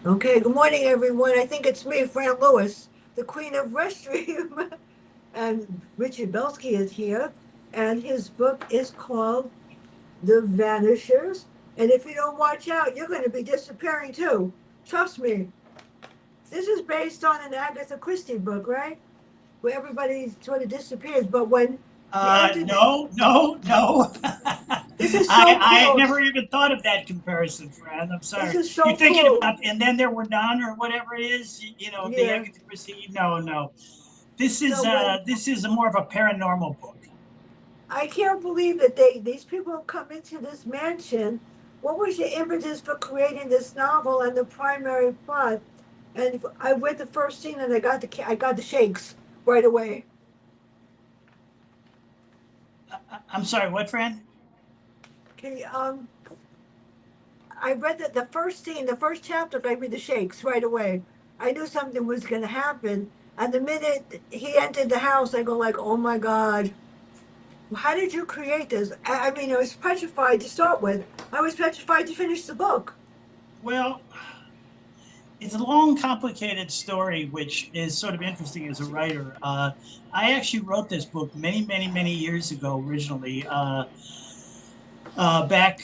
Okay, good morning, everyone. I think it's me, Fran Lewis, the Queen of Restream. And Richard Belsky is here, and his book is called The Vanishers. And if you don't watch out, you're going to be disappearing too. Trust me. This is based on an Agatha Christie book, right? Where everybody sort of disappears. But when you enter the, No, no, no. this is so I had close. never even thought of that comparison, Fran. I'm This sorry. is You're so thinking close. about, and then there were none, or whatever it is. The Yeah. Agatha Christie. No, no. This So is when more of a paranormal book. I can't believe that these people come into this mansion. What was your impetus for creating this novel and the primary plot? And I read the first scene and I got the shakes right away. I'm sorry. What, Fran? Okay, I read that the first scene, the first chapter gave me the shakes right away. I knew something was going to happen, and the minute he entered the house, I go like, "Oh my God, how did you create this?" I mean, I was petrified to start with. I was petrified to finish the book. Well, it's a long, complicated story, which is sort of interesting as a writer. I actually wrote this book many, many, many years ago, originally. Back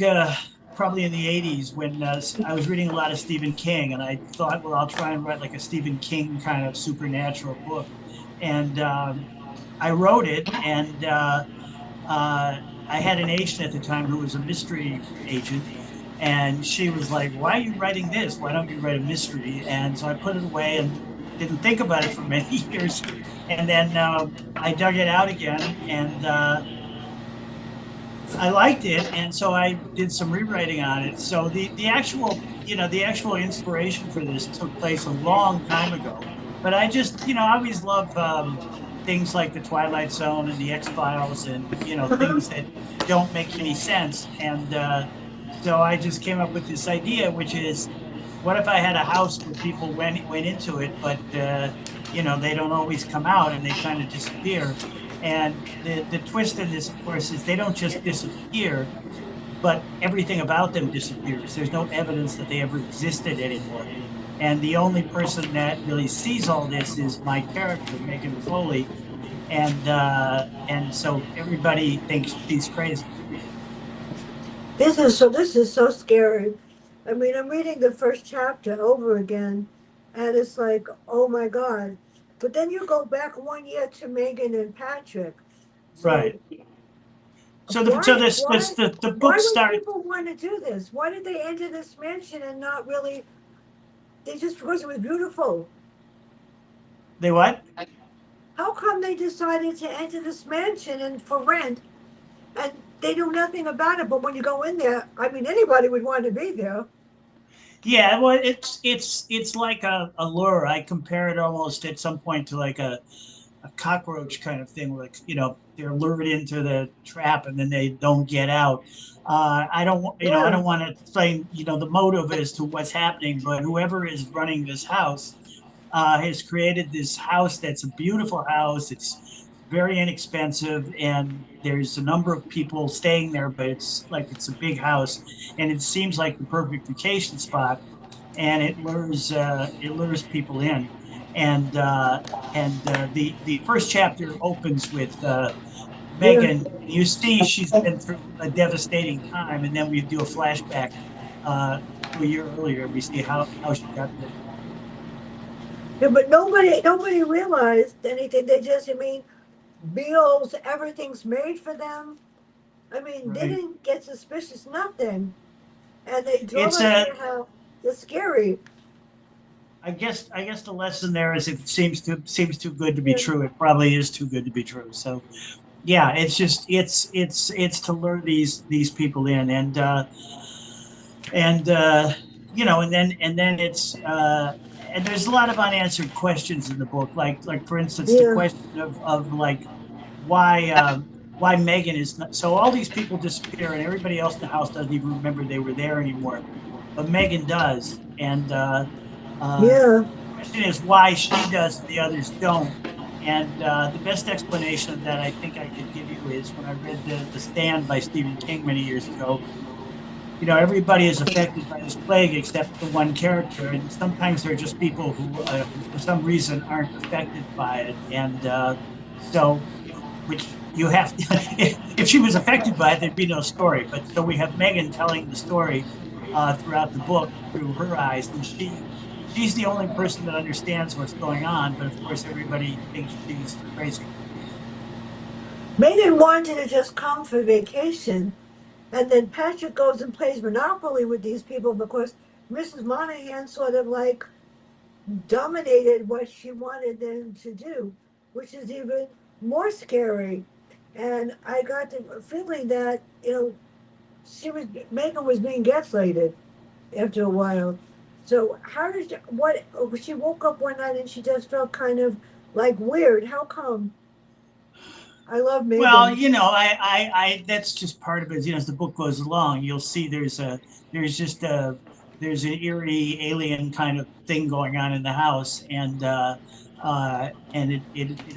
probably in the 80s when I was reading a lot of Stephen King, and I thought, well, I'll try and write like a Stephen King kind of supernatural book. And I wrote it, and I had an agent at the time who was a mystery agent. And she was like, "Why are you writing this? Why don't you write a mystery?" And so I put it away and didn't think about it for many years. And then I dug it out again, and I liked it, and so I did some rewriting on it. So the actual the actual inspiration for this took place a long time ago. But I just I always love things like the Twilight Zone and the X Files, and things that don't make any sense. And so I just came up with this idea, which is, what if I had a house where people went into it, but they don't always come out and they kind of disappear. And the twist in this, of course, is they don't just disappear, but everything about them disappears. There's no evidence that they ever existed anymore. And the only person that really sees all this is my character, Megan Foley, and so everybody thinks she's crazy. This is so scary. I mean, I'm reading the first chapter over again, and it's like, oh my God. But then you go back 1 year to Megan and Patrick. Right. So So the book why would starts. people want to do this? Why did they enter this mansion and not really? They just because it was beautiful. They what? How come they decided to enter this mansion and for rent, and they knew nothing about it? But when you go in there, I mean, anybody would want to be there. Yeah, well, it's like a lure. I compare it almost at some point to like a cockroach kind of thing. Like they're lured into the trap and then they don't get out. I don't I Yeah. don't want to explain the motive as to what's happening, but whoever is running this house has created this house that's a beautiful house. It's very inexpensive, and there's a number of people staying there, but it's a big house, and it seems like the perfect vacation spot, and it lures people in, and the first chapter opens with Yeah. Megan. You see, she's been through a devastating time, and then we do a flashback to a year earlier. We see how she got there. Yeah, but nobody realized anything. They just, I mean, bills, everything's made for them. I mean, they Right. didn't get suspicious, nothing. And they drove It's us a to how it's scary. I guess the lesson there is, if it seems too good to be Yeah. true, it probably is too good to be true. So yeah, it's just it's to lure these people in, and and then and there's a lot of unanswered questions in the book, like for instance the Yeah. question of like why why Megan is not, so all these people disappear and everybody else in the house doesn't even remember they were there anymore, but Megan does, and Yeah. the question is why she does and the others don't. And the best explanation of that I think I could give you is when I read the Stand by Stephen King many years ago. everybody is affected by this plague except the one character, and sometimes they're just people who for some reason aren't affected by it, and so which you have to, if she was affected by it, there'd be no story. But so we have Megan telling the story throughout the book through her eyes, and she's the only person that understands what's going on. But of course, everybody thinks she's crazy. Megan wanted to just come for vacation, and then Patrick goes and plays Monopoly with these people because Mrs. Monahan sort of like dominated what she wanted them to do, which is even more scary. And I got the feeling that, Megan was being gaslighted after a while. So how did you, what, she woke up one night and she just felt kind of like weird. How come? I love Well, Megan. that's just part of it. As the book goes along, you'll see there's just there's an eerie alien kind of thing going on in the house, and it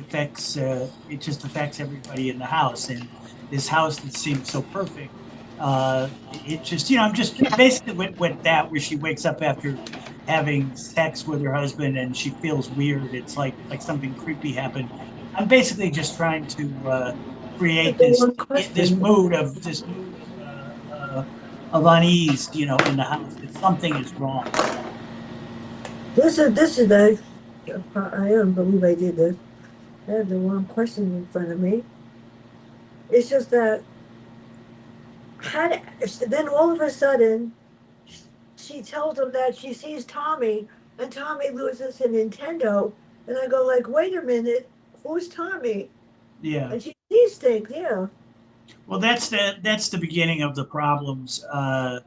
affects it just affects everybody in the house. And this house that seems so perfect, it just I'm just basically with that where she wakes up after having sex with her husband and she feels weird. It's like something creepy happened. I'm basically just trying to That's create the this one this question. mood of of unease, in the house that something is wrong. This is I don't believe I did this. I have the wrong question in front of me. It's just that then all of a sudden she tells him that she sees Tommy, and Tommy loses a Nintendo, and I go like, wait a minute, who's Tommy? Yeah. And she sees things, yeah. Well, that's the beginning of the problems. Uh,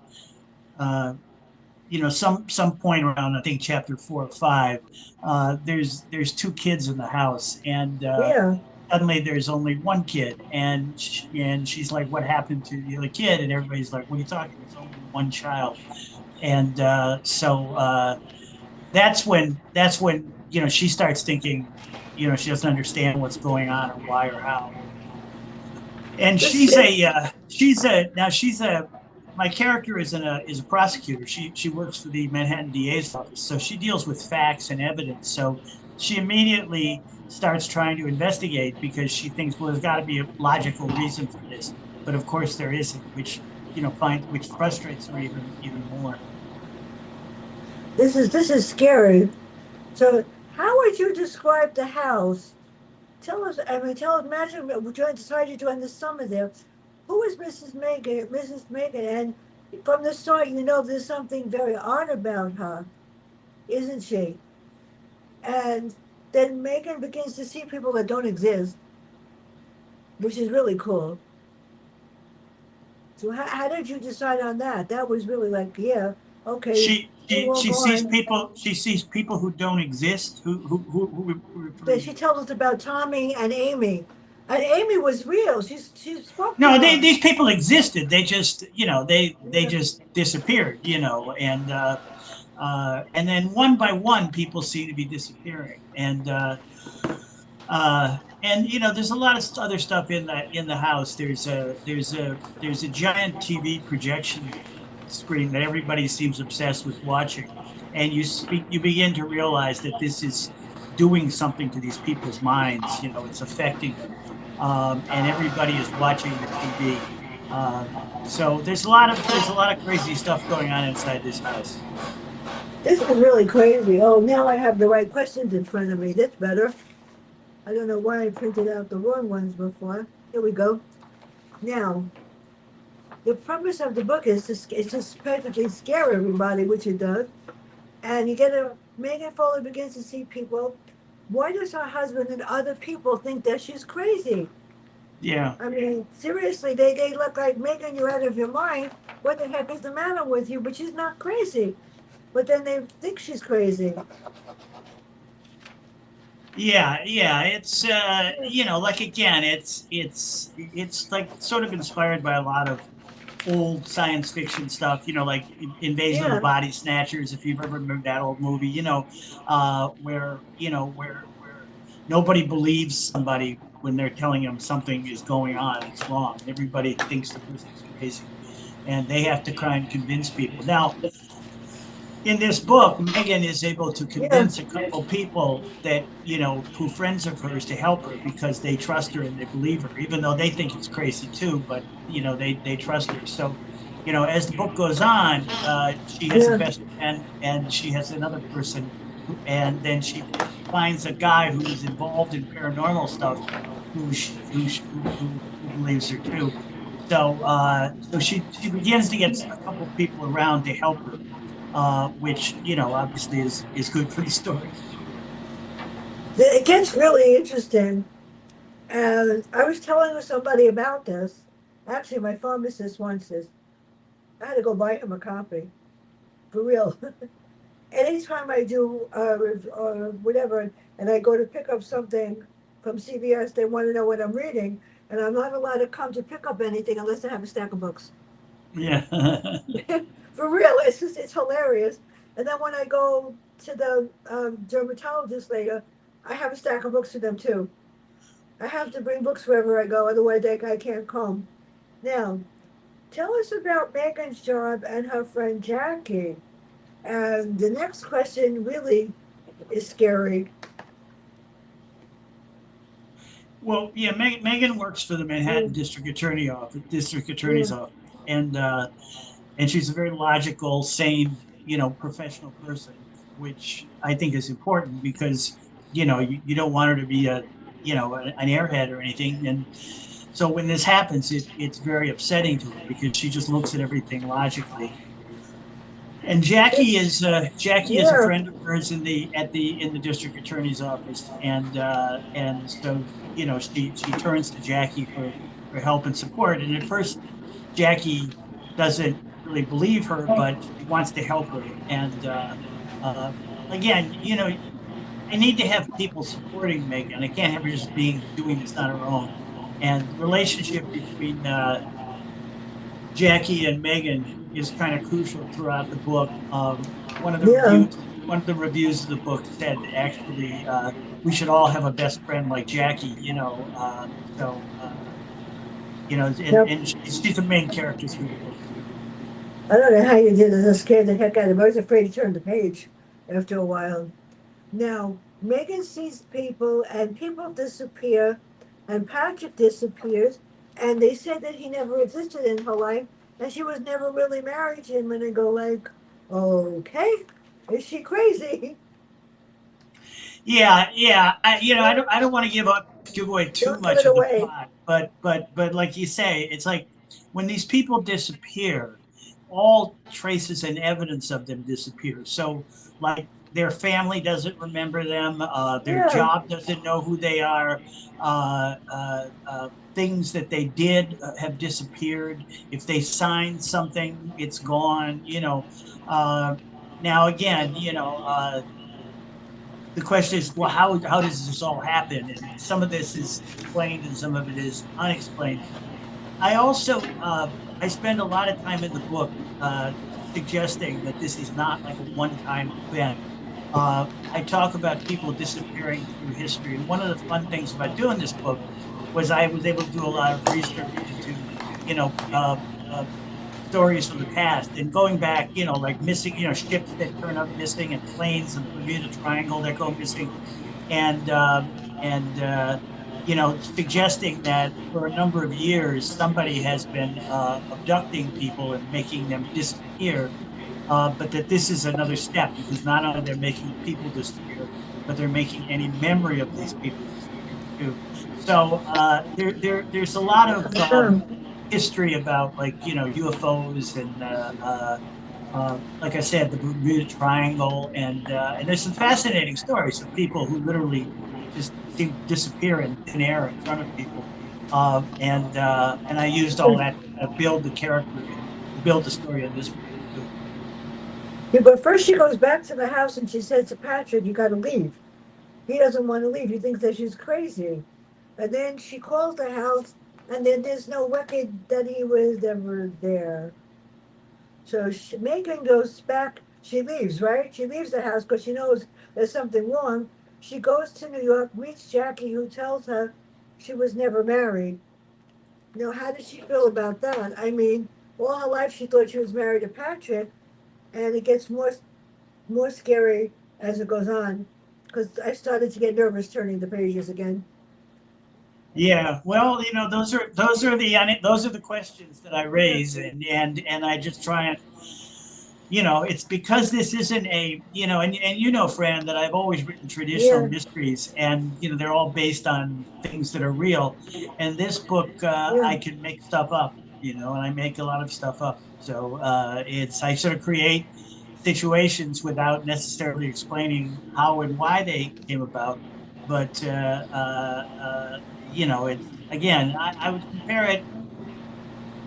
some point around I think chapter 4 or 5. There's two kids in the house, and Yeah. suddenly there's only one kid, and she's like, "What happened to the other kid?" And everybody's like, "What are you talking? There's only one child." And that's when she starts thinking, she doesn't understand what's going on or why or how. And This is she's a my character is a prosecutor. She works for the Manhattan DA's office, so she deals with facts and evidence. So she immediately starts trying to investigate because she thinks, well, there's got to be a logical reason for this, but of course there isn't, which frustrates her even more. this is scary. So how would you describe the house? Tell us, imagine we decided to join the summer there. Who is Mrs. Megan? And from the start, there's something very odd about her, isn't she? And then Megan begins to see people that don't exist, which is really cool. So how did you decide on that? That was really like, yeah, okay, She you she walk she sees on. people she sees people who don't exist. Who Then referring she to? tells us about Tommy and Amy. And Amy was real. She spoke to No, her. these people existed. They just, they Yeah. just disappeared, and then one by one, people seem to be disappearing, and there's a lot of other stuff in the house. There's a giant TV projection screen that everybody seems obsessed with watching, and you begin to realize that this is doing something to these people's minds. It's affecting them, and everybody is watching the TV. So there's a lot of crazy stuff going on inside this house. This is really crazy. Oh, now I have the right questions in front of me. That's better. I don't know why I printed out the wrong ones before. Here we go. Now, the purpose of the book is just practically scare everybody, which it does. And you get a Megan Foley begins to see people. Why does her husband and other people think that she's crazy? Yeah. I mean, seriously, they look like Megan, you're out of your mind. What the heck is the matter with you? But she's not crazy. But then they think she's crazy. Yeah, it's like again, it's like sort of inspired by a lot of old science fiction stuff, like Invasion of the Yeah. Body Snatchers, if you've ever remembered that old movie, where nobody believes somebody when they're telling them something is going on, it's wrong. Everybody thinks the person's crazy. and they have to try and convince people. Now, in this book, Megan is able to Yeah, convince a couple people that, who friends of hers to help her because they trust her and they believe her, even though they think it's crazy too, but they trust her. So, as the book goes on, she has a yeah. best friend and she has another person, and then she finds a guy who's involved in paranormal stuff who believes her too. So she begins to get a couple people around to help her, which obviously is good for the story. It gets really interesting. And I was telling somebody about this. Actually, my pharmacist wants this. I had to go buy him a copy. For real. Anytime I do whatever, and I go to pick up something from CVS, they want to know what I'm reading, and I'm not allowed to come to pick up anything unless I have a stack of books. Yeah. For real, it's hilarious. And then when I go to the dermatologist later, I have a stack of books for them too. I have to bring books wherever I go, otherwise I can't come. Now, tell us about Megan's job and her friend Jackie. And the next question really is scary. Well, yeah, Megan works for the Manhattan Mm, District Attorney's yeah, office, and she's a very logical, sane, professional person, which I think is important because you don't want her to be an airhead or anything, and so when this happens, it's very upsetting to her because she just looks at everything logically. And Jackie is a yeah, friend of hers in the district attorney's office, and so she turns to Jackie for help and support. And at first, Jackie doesn't really believe her, but she wants to help her. And uh, again, I need to have people supporting Megan. I can't have her just doing this on her own. And the relationship between Jackie and Megan is kind of crucial throughout the book. yeah. One of the reviews of the book said actually we should all have a best friend like Jackie. So Yep. and she's the main character through the book too. I don't know how you did it. That scared the heck out of me. I was afraid to turn the page after a while. Now, Megan sees people and people disappear and Patrick disappears and they said that he never existed in her life and she was never really married to him and I go like, okay, is she crazy? Yeah, yeah. I don't want to give away too Don't give it much of the away. plot, but like you say, it's like when these people disappear, all traces and evidence of them disappear. So like their family doesn't remember them, their Yeah, job doesn't know who they are, things that they did have disappeared. If they signed something, it's gone. Uh, now again, the question is, well, how does this all happen? And some of this is explained and some of it is unexplained. I also I spend a lot of time in the book suggesting that this is not like a one-time event. I talk about people disappearing through history, and one of the fun things about doing this book was I was able to do a lot of research into you know uh, uh, stories from the past and going back, like missing, ships that turn up missing and planes and the Bermuda Triangle that go missing, and suggesting that for a number of years somebody has been abducting people and making them disappear, but that this is another step because not only they're making people disappear, but they're making any memory of these people disappear too. So there's a lot of yeah. history about like UFOs and like I said, the Bermuda Triangle, and there's some fascinating stories of people who literally just seem to disappear in thin air in front of people, and I used all that to kind of build the character and to build the story in this book too. Yeah, but first she goes back to the house and she says to Patrick, you got to leave. He doesn't want to leave. He thinks that she's crazy. And then she calls the house, and then there's no record that he was ever there. So Megan goes back. She leaves, right? She leaves the house because she knows there's something wrong. She goes to New York, meets Jackie, who tells her she was never married. Now, how does she feel about that? I mean, all her life she thought she was married to Patrick, and it gets more scary as it goes on. Because I started to get nervous turning the pages again. Yeah, well, those are the questions that I Yeah, raise, and I just try and it's because this isn't a and Fran, that I've always written traditional yeah, mysteries, and they're all based on things that are real, and this book yeah. I can make stuff up, and I make a lot of stuff up, so it's I sort of create situations without necessarily explaining how and why they came about, but it's again I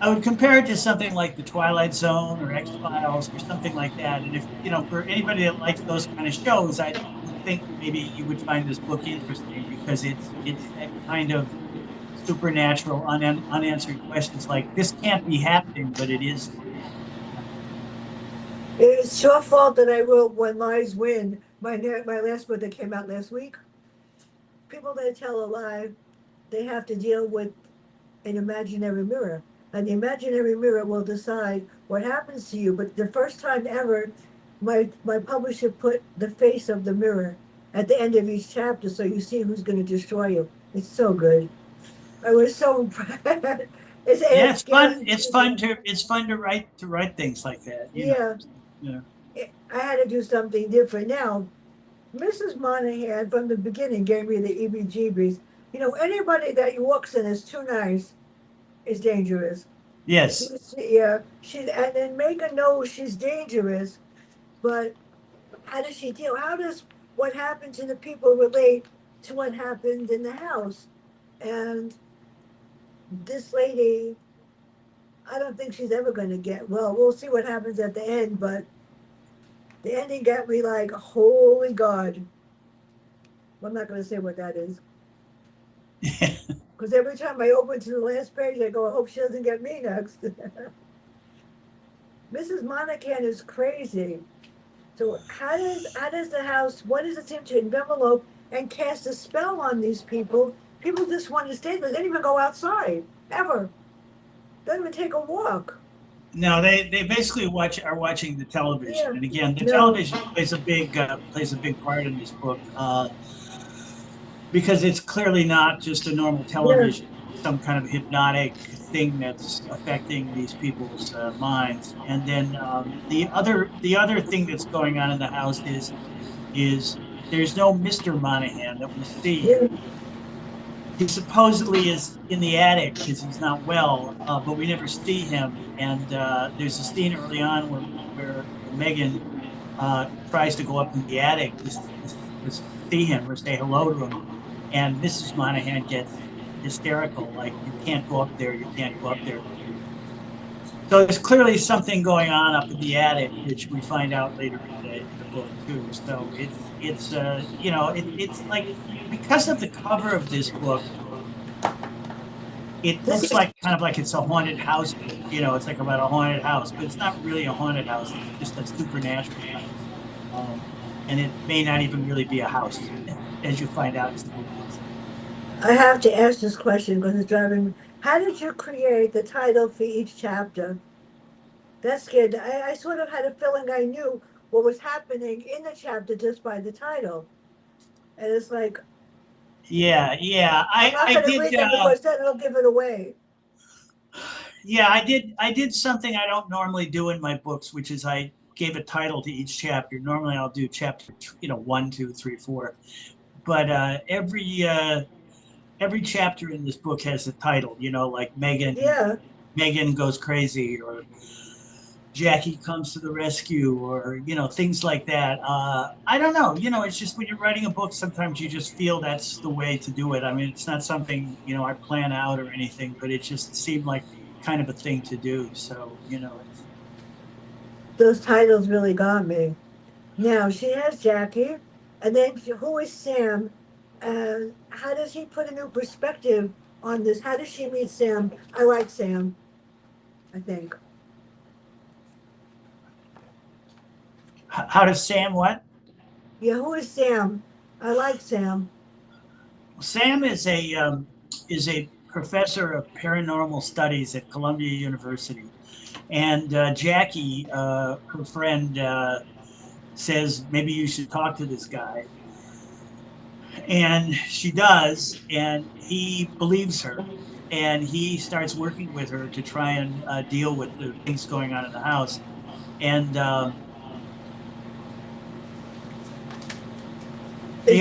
would compare it to something like The Twilight Zone or X Files or something like that. And if, for anybody that likes those kind of shows, I would think maybe you would find this book interesting because it's that kind of supernatural, unanswered questions like this can't be happening, but it is for real. It's your fault that I wrote When Lies Win, my last book that came out last week. People that tell a lie, they have to deal with an imaginary mirror. And the imaginary mirror will decide what happens to you. But the first time ever, my publisher put the face of the mirror at the end of each chapter so you see who's going to destroy you. It's so good. I was so impressed. It's Yeah, as it's scary. fun. It's fun to write things like that. Yeah, Yeah. I had to do something different. Now, Mrs. Monahan from the beginning gave me the EBGBs. Anybody that walks in is too nice is dangerous. Yes. Yeah, and then Megan knows she's dangerous, but how does she deal? How does what happened to the people relate to what happened in the house? And this lady, I don't think she's ever going to get well. We'll see what happens at the end, but the ending got me like, holy God. Well, I'm not going to say what that is because every time I open to the last page, I go, I hope she doesn't get me next. Mrs. Monaghan is crazy. So how does the house? What does it seem to envelope and cast a spell on these people? People just want to stay there. They don't even go outside ever. They don't even take a walk. No, they basically are watching the television, Yeah. and again, the No. television plays a big part in this book. Because it's clearly not just a normal Yeah. television, some kind of hypnotic thing that's affecting these people's minds. And then the other thing that's going on in the house is there's no Mr. Monahan that we see. Yeah. He supposedly is in the attic because he's not well, but we never see him. And there's a scene early on where Megan tries to go up in the attic to see him or say hello to him, and Mrs. Monahan gets hysterical, like, you can't go up there, you can't go up there. So there's clearly something going on up in the attic, which we find out later in the book too. So it's like, because of the cover of this book, it This looks is like kind of like it's a haunted house book. It's like about a haunted house, but it's not really a haunted house. It's just a supernatural house. Um, and it may not even really be a house, as you find out as the book goes on. I have to ask this question because it's driving me. How did you create the title for each chapter? That's scared. I sort of had a feeling I knew what was happening in the chapter just by the title. And it's like, Yeah, yeah. I'm not I going to did. read them because then it'll give it away. Yeah, I did something I don't normally do in my books, which is I gave a title to each chapter. Normally, I'll do chapter, 1, 2, 3, 4. But every chapter in this book has a title. Like Yeah. Megan goes crazy, or Jackie comes to the rescue, or things like that. I don't know. It's just when you're writing a book, sometimes you just feel that's the way to do it. I mean, it's not something I plan out or anything, but it just seemed like kind of a thing to do. So it's Those titles really got me. Now she has Jackie, and then who is Sam? And how does he put a new perspective on this? How does she meet Sam? I like Sam, I think. how does Sam what? Yeah, who is Sam? I like Sam. Sam is a professor of paranormal studies at Columbia University. And Jackie, her friend, says, maybe you should talk to this guy. And she does, and he believes her. And he starts working with her to try and deal with the things going on in the house. And It's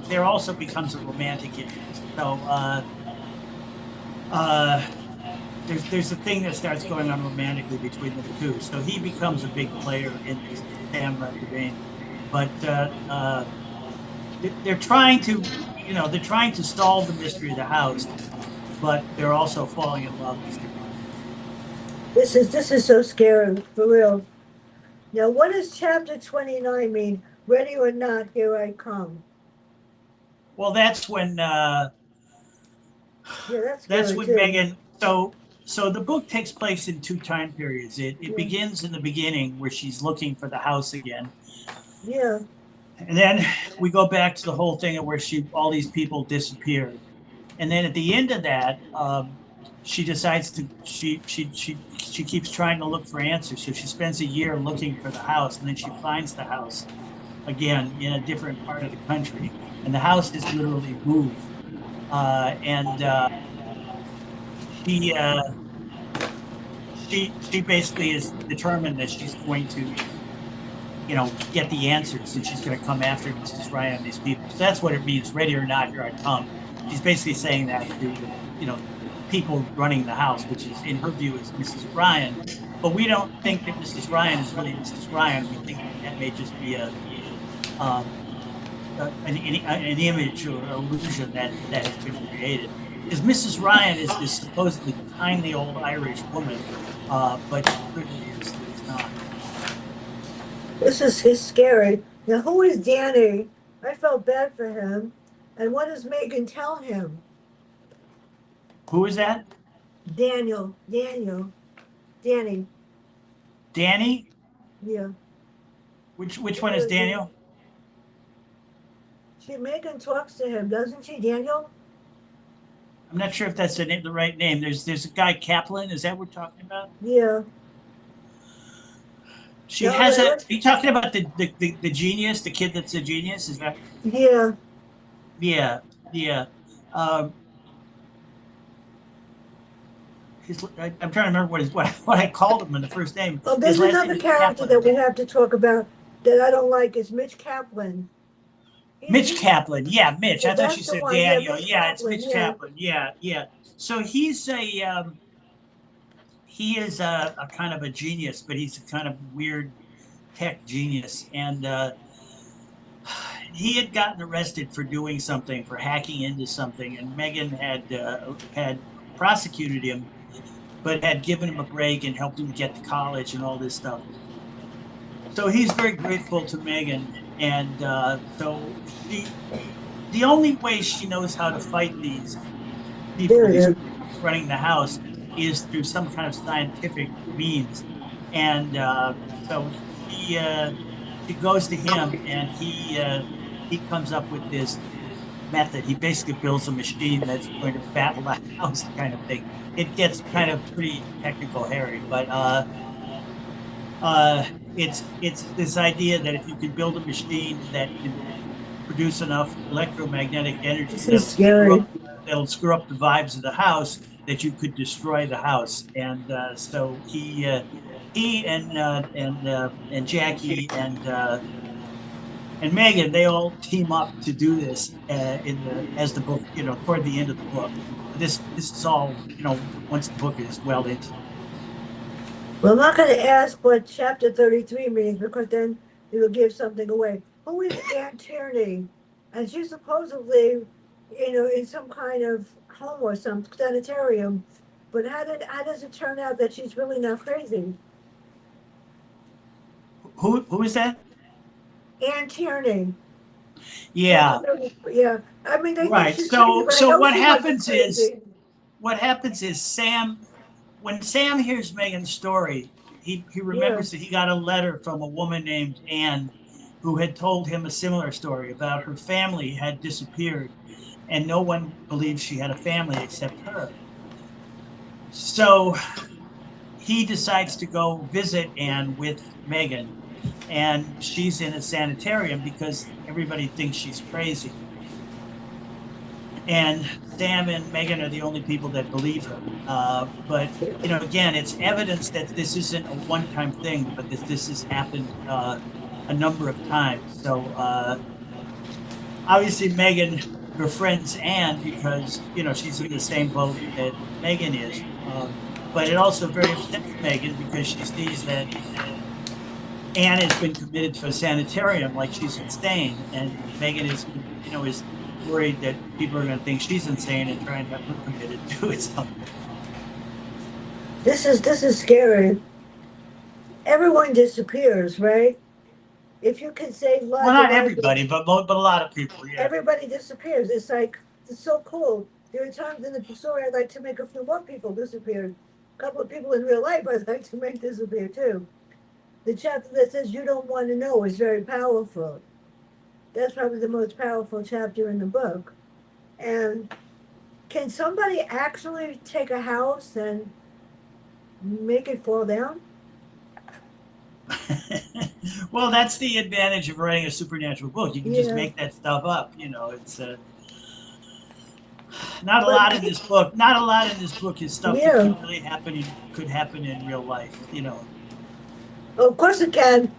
there also becomes a romantic interest. So uh, there's a thing that starts going on romantically between the two. So he becomes a big player in this, Sam Devane. But they're trying to, they're trying to solve the mystery of the house, but they're also falling in love as they're doing it. this is so scary for real. Now, what does chapter 29 mean? Ready or not, here I come. Well, Yeah, that's that's scary when too. Megan. So the book takes place in two time periods. It Yeah, begins in the beginning where she's looking for the house again, yeah. and then we go back to the whole thing of where all these people disappeared, and then at the end of that, she decides to she keeps trying to look for answers. So she spends a year looking for the house, and then she finds the house again in a different part of the country, and the house is literally moved. And she she basically is determined that she's going to get the answers, and she's going to come after Mrs. Ryan and these people. So that's what it means. Ready or not, here I come. She's basically saying that to the people running the house, which is in her view is Mrs. Ryan. But we don't think that Mrs. Ryan is really Mrs. Ryan. We think that may just be um, an image or illusion that has been created. Because Mrs. Ryan is this supposedly kindly old Irish woman, but she clearly is not. This is scary. Now, who is Danny? I felt bad for him. And what does Megan tell him? Who is that? Daniel, Danny. Danny? Yeah. Which one is Yeah, Daniel? Megan talks to him, doesn't she, Daniel? I'm not sure if that's the right name. There's a guy Kaplan. Is that what we're talking about? Yeah. She No, has a. Are let's, you talking about the genius, the kid that's a genius? Is that? yeah. Yeah, yeah. Um, I'm trying to remember what I called him in the first name. Oh, His there's last name another is character Kaplan. that we have to talk about that I don't like is Mitch Kaplan. Mitch Kaplan. Yeah, Mitch. Yeah, I thought you that's the said one. Yeah, Daniel. Mitch Yeah, it's Kaplan. Mitch Yeah. Kaplan. Yeah, yeah. So he is a kind of a genius, but he's a kind of weird tech genius, and he had gotten arrested for doing something, for hacking into something, and Megan had prosecuted him, but had given him a break and helped him get to college and all this stuff. So he's very grateful to Megan, and so the only way she knows how to fight these people, There it these is. criminals running the house, is through some kind of scientific means. And so she goes to him, and he comes up with this method. He basically builds a machine that's going to battle the house, kind of thing. It gets kind of pretty technical, hairy, but uh, it's this idea that if you can build a machine that can produce enough electromagnetic energy This is scary. that'll screw up the vibes of the house, that you could destroy the house. And so he and Jackie and Megan, they all team up to do this in the as the book, toward the end of the book. This is all, once the book is well into. Well, I'm not going to ask what chapter 33 means because then it will give something away. Who is Aunt Tierney? And she's supposedly, in some kind of home or some sanitarium. But how does it turn out that she's really not crazy? Who is that? Aunt Tierney. Chapter Yeah, 30, yeah. I mean, they think right. she's crazy, So but I so know what she wasn't happens is crazy. what happens is Sam, when Sam hears Megan's story, he Yeah. remembers that he got a letter from a woman named Anne, who had told him a similar story about her family had disappeared, and no one believed she had a family except her. So he decides to go visit Anne with Megan, and she's in a sanitarium because everybody thinks she's crazy. And Sam and Megan are the only people that believe her. But you know, again, it's evidence that this isn't a one-time thing, but this has happened a number of times. So obviously, Megan befriends Anne because you know she's in the same boat that Megan is. But it also very upsets Megan because she sees that Anne has been committed to a sanitarium like she's insane, and Megan is worried that people are going to think she's insane and try and have her committed to it something. This is scary. Everyone disappears, right? If you can save Well, lives, not everybody, but a lot of people, yeah. everybody disappears. It's like it's so cool. There are times in the story I'd like to make a few more people disappear. A couple of people in real life I'd like to make disappear too. The chapter that says you don't want to know is very powerful. That's probably the most powerful chapter in the book. And can somebody actually take a house and make it fall down? Well, that's the advantage of writing a supernatural book. You can just Yeah. make that stuff up. You know, it's not a But lot in this book. Not a lot in this book is stuff that yeah, could happen in real life. You know, of course it can.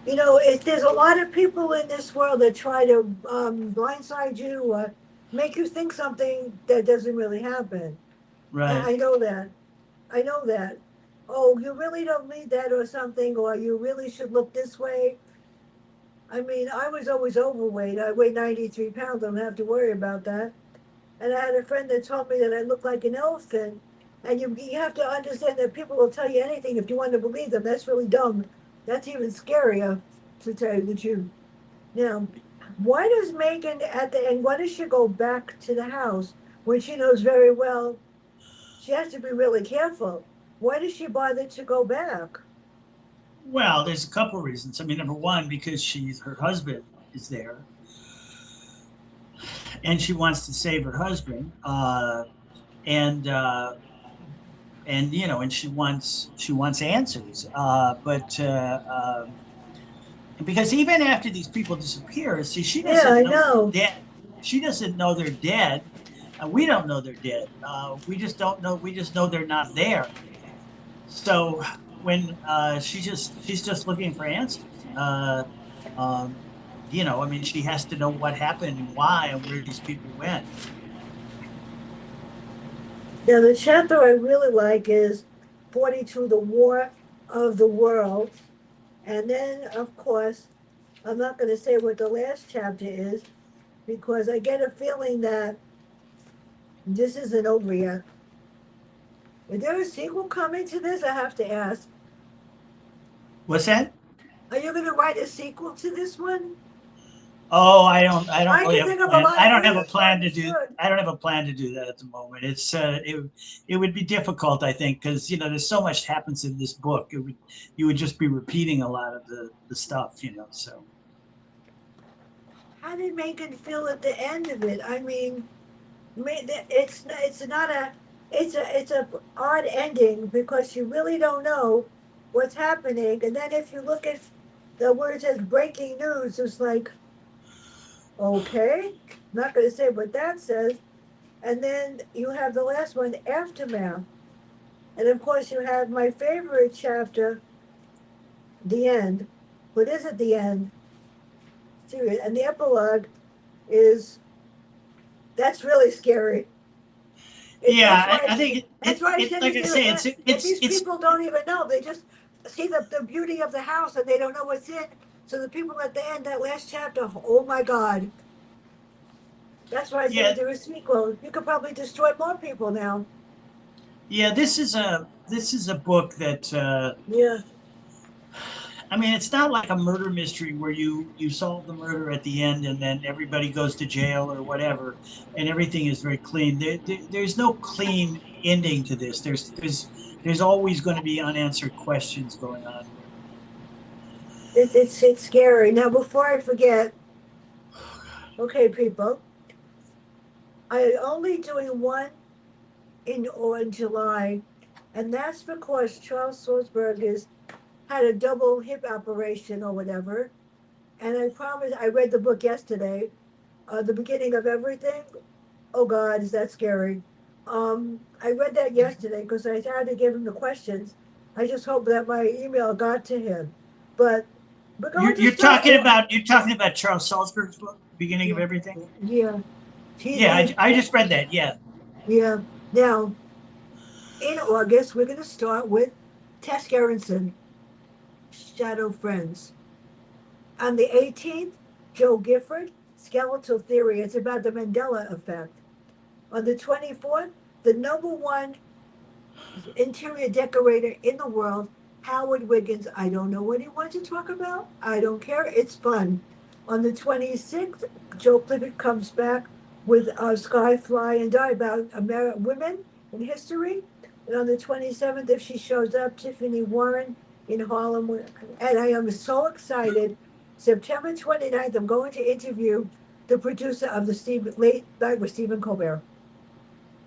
There's a lot of people in this world that try to blindside you or make you think something that doesn't really happen. right? I know that. I know that. Oh, you really don't need that or something, or you really should look this way. I mean, I was always overweight. I weigh 93 pounds. I don't have to worry about that. And I had a friend that told me that I look like an elephant. And you have to understand that people will tell you anything if you want to believe them. That's really dumb. That's even scarier, to tell you the truth. Now, why does Megan at the end, why does she go back to the house when she knows very well she has to be really careful? Why does she bother to go back? Well, there's a couple of reasons. I mean, number one, because her husband is there, and she wants to save her husband, and you know, and she wants answers. Because even after these people disappear, see, she Yeah, doesn't I know they're know. dead. She doesn't know they're dead. We don't know they're dead. We just don't know. We just know they're not there. So when she's just looking for answers. Um, you know, I mean, she has to know what happened and why and where these people went. Now, the chapter I really like is 42, The War of the World. And then, of course, I'm not going to say what the last chapter is because I get a feeling that this isn't over yet. Is there a sequel coming to this? I have to ask. What's that? Are you going to write a sequel to this one? Oh, I don't I really can have think a of a plan. lot I of don't have a reasons why plan you to do. should. I don't have a plan to do that at the moment. It would be difficult, I think, because you know there's so much happens in this book. You would just be repeating a lot of the stuff, you know. So How did Megan feel at the end of it? I mean, it's not a it's a odd ending because you really don't know what's happening. And then if you look at the word it says breaking news, it's like okay, not going to say what that says. And then you have the last one, aftermath, and of course you have my favorite chapter, the end. What is it? The end. Serious. And the epilogue is that's really scary. That's yeah, why I think that's why I it said like I say, that these it's people don't even know. They just see the beauty of the house and they don't know what's in. So the people at the end, that last chapter, oh my God. That's why I said yeah if there is a sequel, you could probably destroy more people now. yeah. This is a book that Yeah. I mean, it's not like a murder mystery where you solve the murder at the end and then everybody goes to jail or whatever, and everything is very clean. There's no clean ending to this. There's always going to be unanswered questions going on here. It's scary. Now before I forget, okay, people. I only doing one in July, and that's because Charles Salzberg is had a double hip operation or whatever. And I promise, I read the book yesterday, the beginning of everything. Oh God, is that scary? I read that yesterday because I had to give him the questions. I just hope that my email got to him. But we're going to start. You're talking about Charles Salzberg's book, Beginning of Yeah, Everything. yeah. Yeah, He, I just read that. Yeah. yeah. Now, in August, we're going to start with Tess Gerritsen, Shadow Friends. On the 18th, Joe Gifford, Skeletal Theory. It's about the Mandela effect. On the 24th, the number one interior decorator in the world, Howard Wiggins. I don't know what he wants to talk about. I don't care. It's fun. On the 26th, Joe Plickett comes back with Sky Fly and Die about women in history. And on the 27th, if she shows up, Tiffany Warren in Harlem. And I am so excited. September 29th, I'm going to interview the producer of the Late Night with Stephen Colbert.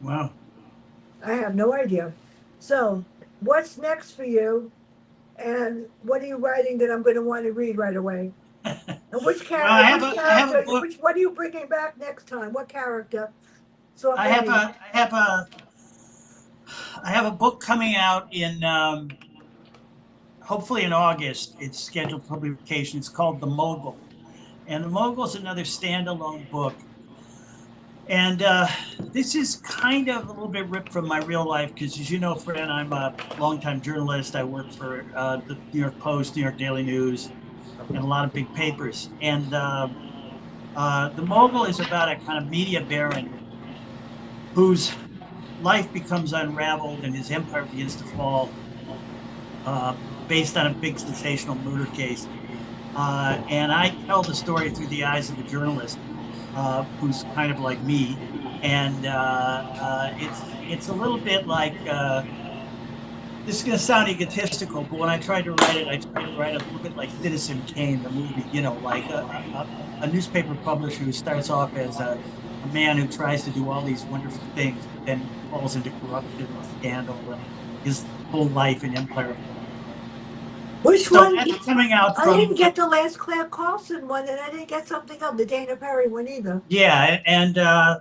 Wow. I have no idea. So, what's next for you? And what are you writing that I'm going to want to read right away? And Well, which I have a character? book. Which what are you bringing back next time? What character? So I'm I have ready. a I have a I have a book coming out in hopefully in August. It's scheduled for publication. It's called The Mogul, and The Mogul is another standalone book. And this is kind of a little bit ripped from my real life because, as you know, Fran, I'm a longtime journalist. I work for the New York Post, New York Daily News, and a lot of big papers. And The Mogul is about a kind of media baron whose life becomes unraveled and his empire begins to fall uh, based on a big sensational murder case. And I tell the story through the eyes of a journalist who's kind of like me. And it's a little bit like this is going to sound egotistical, but when I tried to write it, I tried to write it a little bit like Citizen Kane, the movie, you know, like a newspaper publisher who starts off as a man who tries to do all these wonderful things, but then falls into corruption and scandal, and his whole life and empire falls apart. Which So one? that's coming out I didn't from, get the last Claire Carlson one, and I didn't get something else, the Dana Perry one either. yeah, and I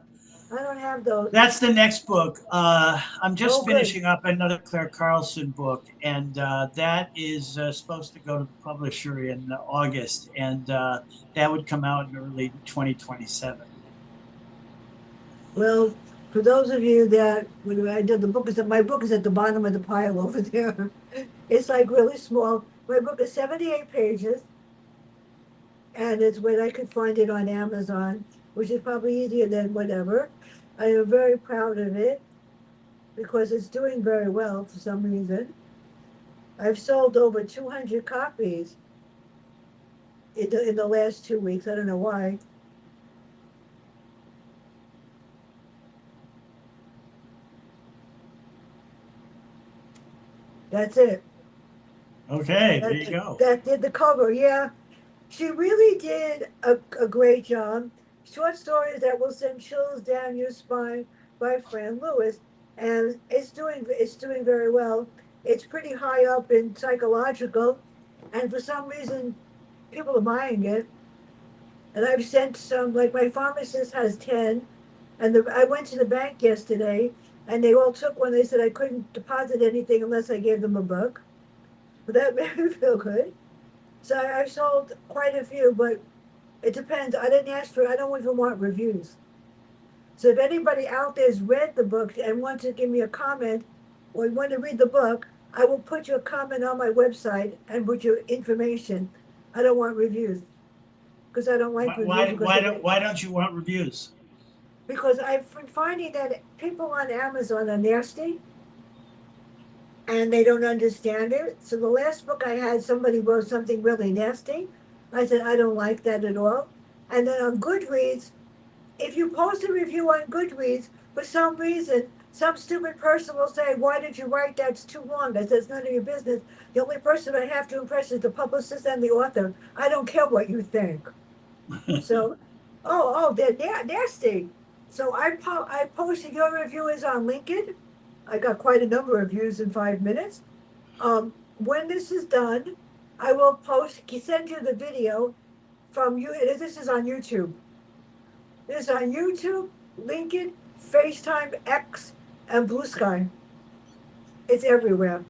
don't have those. that's the next book. I'm Oh, just good. finishing up another Claire Carlson book, and that is supposed to go to the publisher in August, and that would come out in early 2027. Well, for those of you that when I did the book is my book is at the bottom of the pile over there. It's like really small. My book is 78 pages, and it's when I could find it on Amazon, which is probably easier than whatever. I am very proud of it because it's doing very well for some reason. I've sold over 200 copies in the last 2 weeks. I don't know why. That's it. Okay, there That you go. that did the cover. Yeah, she really did a great job. Short stories that will send chills down your spine by Fran Lewis, and it's doing very well. It's pretty high up in psychological, and for some reason, people are buying it. And I've sent some. Like my pharmacist has 10, and I went to the bank yesterday, and they all took one. They said I couldn't deposit anything unless I gave them a book. But that made me feel good. So I've sold quite a few, but it depends. I didn't ask for, I don't even want reviews. So if anybody out there has read the book and wants to give me a comment or want to read the book, I will put your comment on my website and put your information. I don't want reviews because I don't like reviews Why don't you want reviews? because I've been finding that people on Amazon are nasty and they don't understand it. So the last book I had, somebody wrote something really nasty. I said, I don't like that at all. And then on Goodreads, if you post a review on Goodreads, for some reason, some stupid person will say, why did you write that? It's too long. I said, it's none of your business. The only person I have to impress is the publicist and the author. I don't care what you think. So, they're nasty. So I posted your reviews on LinkedIn. I got quite a number of views in 5 minutes. When this is done, I will send you the video from you. This is on YouTube. This is on YouTube, LinkedIn, FaceTime, X, and Blue Sky. It's everywhere.